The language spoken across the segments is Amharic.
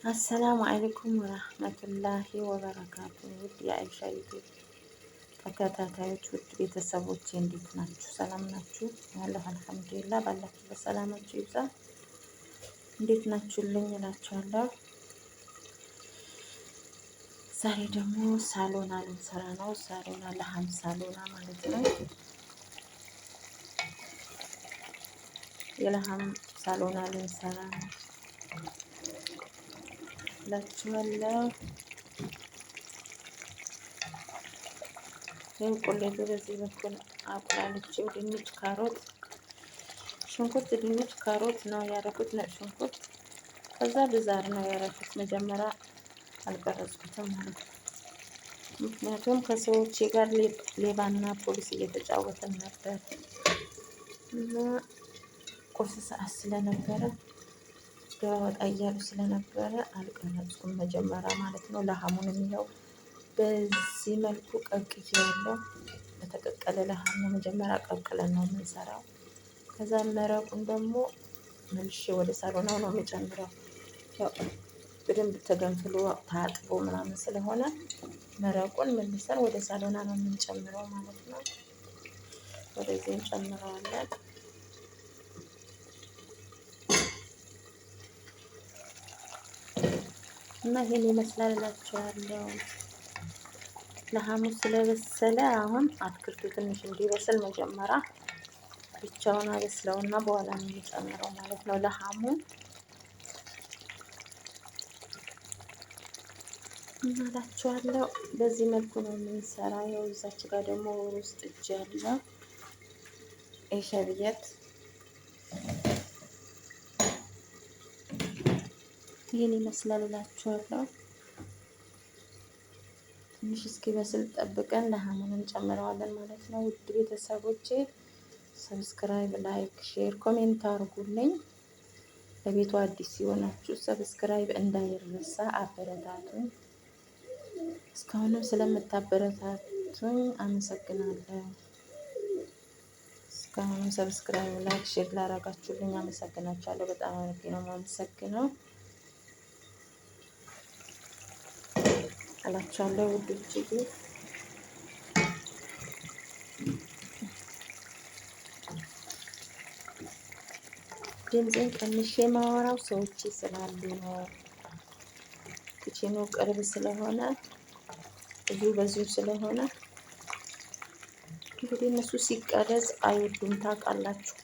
አሰላሙ አለይኩም ወራህመቱላሂ ወበረካቱ። ውድ የአይሻ ዩቲዩብ ተከታታዮች ውድ ቤተሰቦቼ እንዴት ናችሁ? ሰላም ናችሁ? ያለሁ አልሐምዱሊላህ። ባላችሁ በሰላማችሁ ይብዛ። እንዴት ናችሁልኝ እላችኋለሁ። ዛሬ ደግሞ ሳሎና ልንሰራ ነው። ሳሎና ለሀም ሳሎና ማለት ነው። የለሀም ሳሎና ልንሰራ ነው እላችኋለሁ። ይህም ቁሌቱ በዚህ በኩል አቁላልቼው ድንች፣ ካሮት፣ ሽንኩርት፣ ድንች፣ ካሮት ነው ያደረኩት። ነጭ ሽንኩርት ከዛ ብዛር ነው ያደረኩት። መጀመሪያ አልቀረጽኩትም ማለት ነው። ምክንያቱም ከሰዎቼ ጋር ሌባና ፖሊስ እየተጫወትን ነበር እና ቁርስ ሰዓት ስለነበረ ገባ ወጣ እያሉ ስለነበረ አልቀረጽኩም መጀመሪያ ማለት ነው። ለሀሙን የሚለው በዚህ መልኩ ቀቅዬዋለሁ። በተቀቀለ ለሀም ነው መጀመሪያ ቀቅለን ነው የምንሰራው። ከዛ መረቁን ደግሞ መልሼ ወደ ሳሎናው ነው የምጨምረው። ያው በደንብ ተገንፍሎ ታጥቦ ምናምን ስለሆነ መረቁን መልሰን ወደ ሳሎና ነው የምንጨምረው ማለት ነው። ወደዚህ እንጨምረዋለን። እና ይሄን ይመስላል እላችኋለሁ። ለሀሙ ስለበሰለ አሁን አትክልቱ ትንሽ እንዲበስል መጀመሪያ ብቻውን አበስለውና በኋላ ነው የሚጨምረው ማለት ነው ለሀሙ። እናላችኋለሁ በዚህ መልኩ ነው የምንሰራ። ያው እዛች ጋር ደግሞ ውስጥ እጅ ያለው የሸብየት ይህን ይመስላል እላችኋለሁ። ትንሽ እስኪበስል ጠብቀን ለሀሙን እንጨምረዋለን ማለት ነው። ውድ ቤተሰቦቼ ሰብስክራይብ፣ ላይክ፣ ሼር፣ ኮሜንት አድርጉልኝ። ለቤቱ አዲስ ሲሆናችሁ ሰብስክራይብ እንዳይረሳ፣ አበረታቱኝ። እስካሁንም ስለምታበረታቱኝ አመሰግናለሁ። እስካሁንም ሰብስክራይብ፣ ላይክ፣ ሼር ላደረጋችሁልኝ አመሰግናችኋለሁ። በጣም አድርጌ ነው የማመሰግነው እላችኋለሁ ውዶችዬ። ድምፄን ቀንሼ የማወራው ሰዎች ስላሉ ነው። ኪችኑ ቅርብ ስለሆነ በዚሁ ስለሆነ እንግዲህ እነሱ ሲቀረጽ አይወዱም ታውቃላችሁ።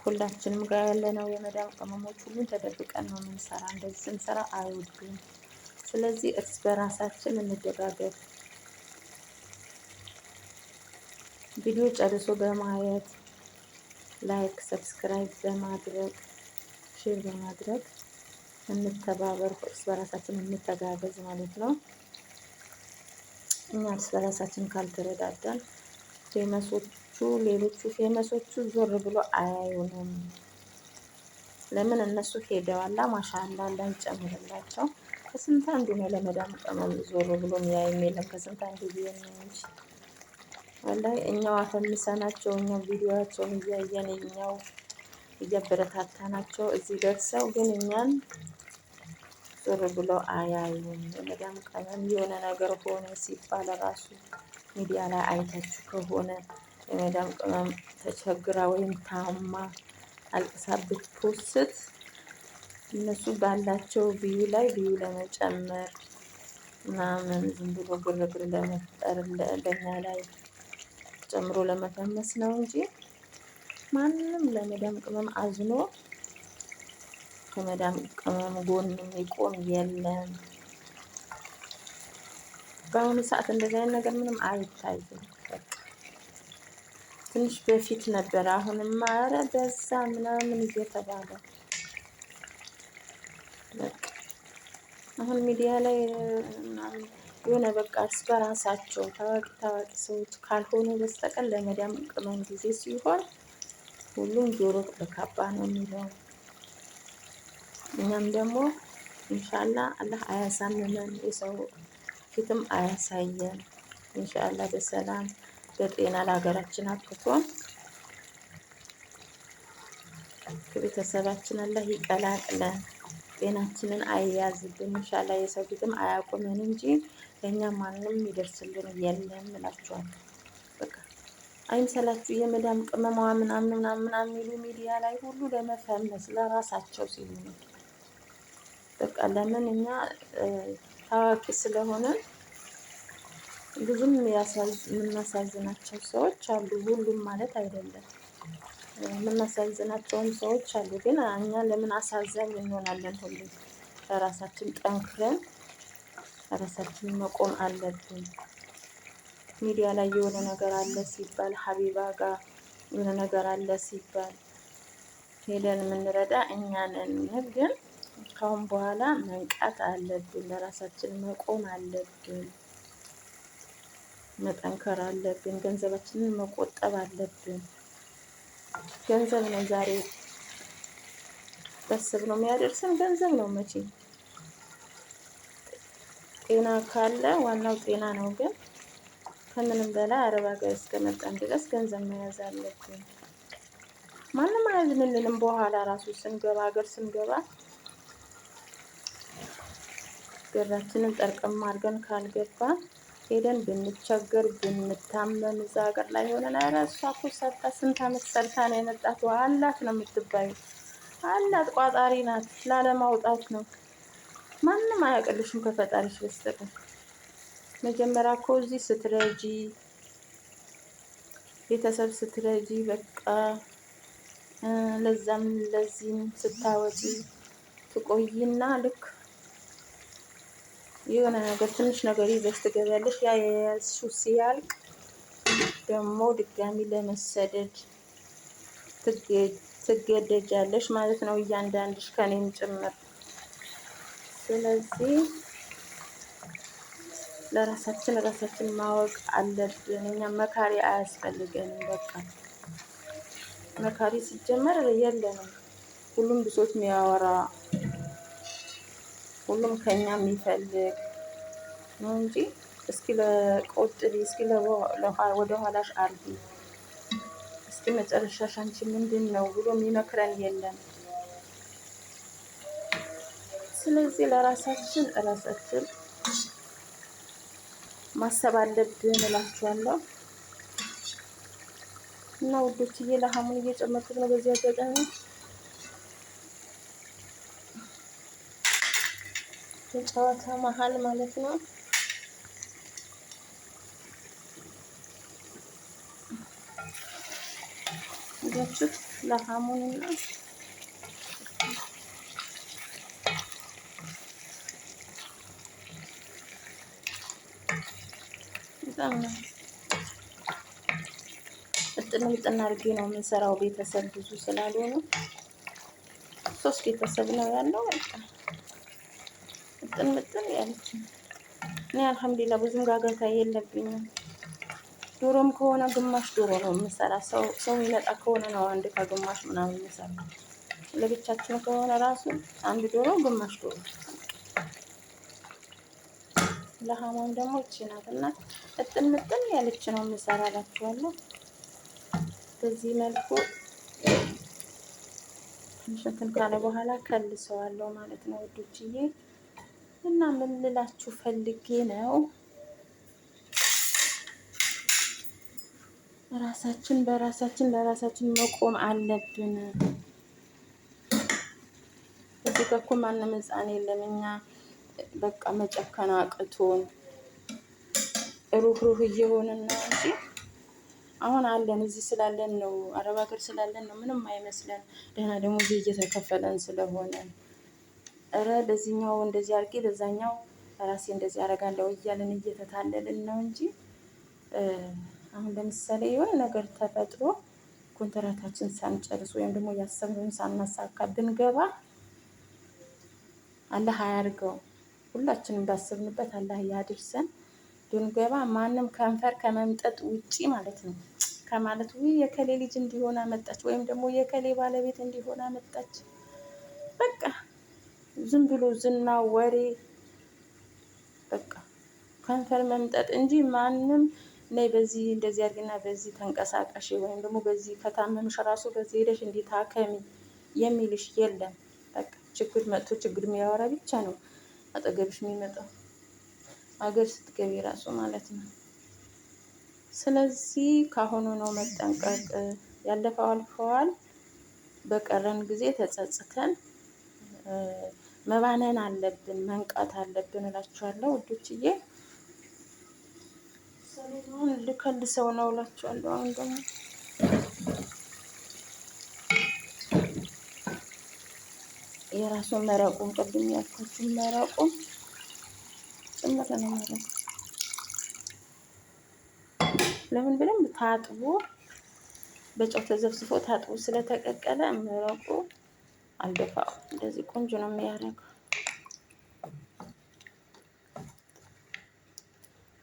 ሁላችንም ጋር ያለነው የመዳም ቅመሞች ሁሉን ተደብቀን ነው የምንሰራ። እንደዚህ ስንሰራ አይወዱም። ስለዚህ እርስ በራሳችን እንደጋገፍ። ቪዲዮ ጨርሶ በማየት ላይክ፣ ሰብስክራይብ በማድረግ ሼር በማድረግ እንተባበር። እርስ በራሳችን እንተጋገዝ ማለት ነው። እኛ እርስ በራሳችን ካልተረዳዳን ሌሎቹ ፌመሶቹ ዞር ብሎ አያዩንም። ለምን? እነሱ ሄደዋላ። ማሻአላ አላህ ይጨምርላቸው። ከስንት አንዱ ነው ለመዳም ቅመም ዞር ብሎ የሚያይም የለም። ከስንት አንዱ ቢሆን ነው እንጂ ወላሂ እኛው አፈምሰናቸው፣ እኛው ቪዲዮአቸውን እያየን እኛው እያበረታታናቸው እዚህ ደርሰው ግን እኛን ዞር ብሎ አያዩም። የመዳም ቅመም የሆነ ነገር ሆነ ሲባል ራሱ ሚዲያ ላይ አይታችሁ ከሆነ የመዳም ቅመም ተቸግራ ወይም ታማ አልቅሳ ብትፖስት እነሱ ባላቸው ቪዩ ላይ ቪዩ ለመጨመር ምናምን ዝም ብሎ ግርግር ለመፍጠር በእኛ ላይ ጨምሮ ለመፈመስ ነው እንጂ ማንም ለመዳም ቅመም አዝኖ ከመዳም ቅመም ጎን የሚቆም የለም። በአሁኑ ሰዓት እንደዚህ አይነት ነገር ምንም አይታይም። ትንሽ በፊት ነበረ። አሁንማ ኧረ በዛ ምናምን እየተባለ አሁን ሚዲያ ላይ ምናምን የሆነ በቃ እርስ በራሳቸው ታዋቂ ሰዎች ካልሆኑ በስተቀር ለመዳም ቅመም ጊዜ ሲሆን ሁሉም ጆሮ በካባ ነው የሚለው። እኛም ደግሞ ኢንሻአላህ አላህ አያሳምመን፣ የሰው ፊትም አያሳየን። ኢንሻአላህ በሰላም በጤና ለሀገራችን አብቅቶን ከቤተሰባችን አላህ ይቀላቅለን። ጤናችንን አያያዝብን። ኢንሻአላህ የሰው ፊትም አያቁመን እንጂ ለእኛ ማንም ይደርስልን የለም እላችኋለሁ። በቃ አይምሰላችሁ። የመዳም ቅመማ ምናምን የሚሉ ሚዲያ ላይ ሁሉ ለመፈመስ ለራሳቸው ሲሉ ነው። በቃ ለምን እኛ ታዋቂ ስለሆነ ብዙም የምናሳዝናቸው ሰዎች አሉ። ሁሉም ማለት አይደለም። የምናሳዝናቸውም ሰዎች አሉ። ግን እኛ ለምን አሳዛኝ እንሆናለን? ሁሉም ለራሳችን ጠንክረን ለራሳችን መቆም አለብን። ሚዲያ ላይ የሆነ ነገር አለ ሲባል ሀቢባ ጋር የሆነ ነገር አለ ሲባል ሄደን የምንረዳ እኛ ነን። ግን ካሁን በኋላ መንቃት አለብን። ለራሳችን መቆም አለብን። መጠንከር አለብን። ገንዘባችንን መቆጠብ አለብን። ገንዘብ ነው ዛሬ በስብ ነው የሚያደርሰን። ገንዘብ ነው መቼ ጤና ካለ ዋናው ጤና ነው። ግን ከምንም በላይ አረብ ሀገር እስከመጣን ድረስ ገንዘብ መያዝ አለብን። ማንም አያዝንልንም። በኋላ ራሱ ስንገባ ሀገር ስንገባ ብራችንን ጠርቅም አድርገን ካልገባን ሄደን ብንቸገር ብንታመም እዛ ሀገር ላይ ሆነን ኧረ እሷ እኮ ሰርታ ስንት ዓመት ሰርታ ነው የመጣት አላት ነው የምትባዩ። አላት ቋጣሪ ናት። ላለማውጣት ነው። ማንም አያውቅልሽም ከፈጣሪሽ በስተቀር። መጀመሪያ እኮ እዚህ ስትረጂ ቤተሰብ ስትረጂ በቃ ለዛም ለዚህም ስታወጪ ትቆይና ልክ የሆነ ነገር ትንሽ ነገር ይዘሽ ትገቢያለሽ። ያ የያዝሽው ሲያልቅ ደግሞ ድጋሚ ለመሰደድ ትገደጃለሽ ማለት ነው፣ እያንዳንድሽ ከኔም ጭምር። ስለዚህ ራሳችን ማወቅ አለብን። እኛ መካሪ አያስፈልገንም። በቃ መካሪ ሲጀመር የለንም። ሁሉም ብሶት የሚያወራ ሁሉም ከኛ የሚፈልግ ነው እንጂ እስኪ ለቆጥቢ፣ እስኪ ወደ ኋላሽ አርጊ፣ እስኪ መጨረሻሽ አንቺ ምንድን ነው ብሎ የሚመክረን የለም። ስለዚህ ለራሳችን ማሰብ አለብን እላችኋለሁ። እና ውዶችዬ ለሐሙን እየጨመርኩት ነው በዚህ አጋጣሚ የጨዋታ መሀል ማለት ነው። ያችሁት ለሐሙንና በጣም ነው ምጥን አድርጌ ነው የምንሰራው። ቤተሰብ ብዙ ስላልሆነ 3 ቤተሰብ ነው ያለው። በቃ ምጥን ያለች እኔ አልሐምዱሊላህ ብዙም ጋጋታ የለብኝም። ዶሮም ከሆነ ግማሽ ዶሮ ነው የምሰራ። ሰው የሚመጣ ከሆነ ነው አንድ ከግማሽ ምናምን የምሰራ። ለብቻችን ከሆነ ራሱ አንድ ዶሮ ግማሽ ዶሮ። ለሐሙን ደግሞ እቺ ናት እና ምጥን ያለች ነው የምሰራላችኋለሁ። በዚህ መልኩ ትንሽ እንትን ካለ በኋላ ከልሰዋለሁ ማለት ነው ውዶችዬ። እና ምን ልላችሁ ፈልጌ ነው ለራሳችን መቆም አለብን። እዚህ ጋር እኮ ማንም ሕፃን የለም። እኛ በቃ መጨከን አቅቶን ሩህሩህ እየሆንን ነው እንጂ አሁን አለን። እዚህ ስላለን ነው፣ አረብ ሀገር ስላለን ነው ምንም አይመስለን። ደህና ደግሞ እየተከፈለን ስለሆነ እረ በዚህኛው እንደዚህ አድርጌ በዛኛው ራሴ እንደዚህ አደርጋለሁ እያለን እየተታለልን ነው እንጂ አሁን ለምሳሌ የሆነ ነገር ተፈጥሮ ኮንትራታችን ሳንጨርስ ወይም ደግሞ ያሰብነውን ሳናሳካ ብንገባ አላህ አያርገው፣ ሁላችንም ባሰብንበት አላህ ያድርሰን። ብንገባ ማንም ከንፈር ከመምጠጥ ውጪ ማለት ነው ከማለት የከሌ ልጅ እንዲሆን አመጣች ወይም ደግሞ የከሌ ባለቤት እንዲሆን አመጣች፣ በቃ ዝም ብሎ ዝና ወሬ፣ በቃ ከንፈር መምጠጥ እንጂ ማንም ነይ በዚህ እንደዚህ አድርጊና በዚህ ተንቀሳቀሽ ወይም ደግሞ በዚህ ከታመምሽ ራሱ በዚህ ሄደሽ እንዲታከሚ የሚልሽ የለም። በቃ ችግር መጥቶ ችግር የሚያወራ ብቻ ነው አጠገብሽ የሚመጣው አገር ስትገቢ ራሱ ማለት ነው። ስለዚህ ካሁኑ ነው መጠንቀቅ። ያለፈው አልፈዋል። በቀረን ጊዜ ተጸጽተን መባነን አለብን፣ መንቃት አለብን እላችኋለሁ ውዶችዬ። ሰሌናውን ልከልሰው ነው እላችኋለሁ። አሁን ደግሞ የራሱን መረቁን ቅድም ያልኳችሁን መረቁን ጭምር ነው ማለት ነው። ለምን በደንብ ታጥቦ በጨው ተዘፍዝፎ ታጥቦ ስለተቀቀለ መረቁ አልደፋም። እንደዚህ ቆንጆ ነው የሚያደርገው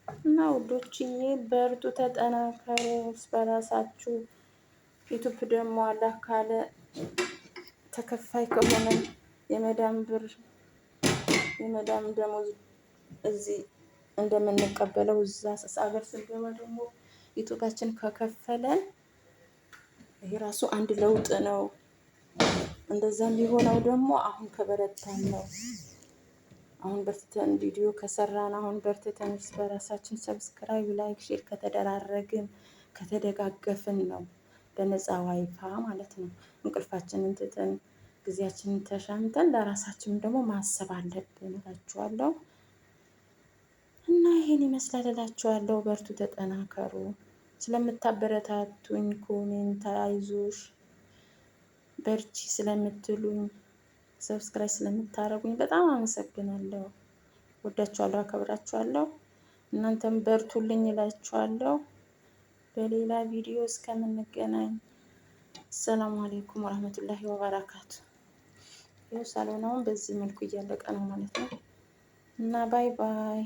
እና ውዶችዬ በርቱ፣ ተጠናከሩ በራሳችሁ። ዩቱብ ደግሞ አላህ ካለ ተከፋይ ከሆነ የመዳም ብር የመዳም ደሞዝ እዚህ እንደምንቀበለው እዛ ሀገር ስንገባ ደግሞ ዩቱባችን ከከፈለን ይሄ ራሱ አንድ ለውጥ ነው። እንደዛ የሚሆነው ደግሞ አሁን ከበረታን ነው። አሁን በርትተን ቪዲዮ ከሰራን አሁን በርትተን በራሳችን ሰብስክራይብ፣ ላይክ፣ ሼር ከተደራረግን ከተደጋገፍን ነው። በነፃ ዋይፋ ማለት ነው። እንቅልፋችንን ትተን ጊዜያችንን ተሻምተን ለራሳችን ደግሞ ማሰብ አለብን እላችኋለሁ። እና ይሄን ይመስላል እላችኋለሁ። በርቱ፣ ተጠናከሩ። ስለምታበረታቱኝ ኮሜንት አይዞሽ በርቺ ስለምትሉኝ ሰብስክራይብ ስለምታረጉኝ በጣም አመሰግናለሁ። ወዳችኋለሁ፣ አከብራችኋለሁ። እናንተም በርቱልኝ እላችኋለሁ። በሌላ ቪዲዮ እስከምንገናኝ ሰላም አለይኩም ወራህመቱላሂ ወበረካቱ። ይኸው ሳሎናውን በዚህ መልኩ እያለቀ ነው ማለት ነው እና ባይ ባይ።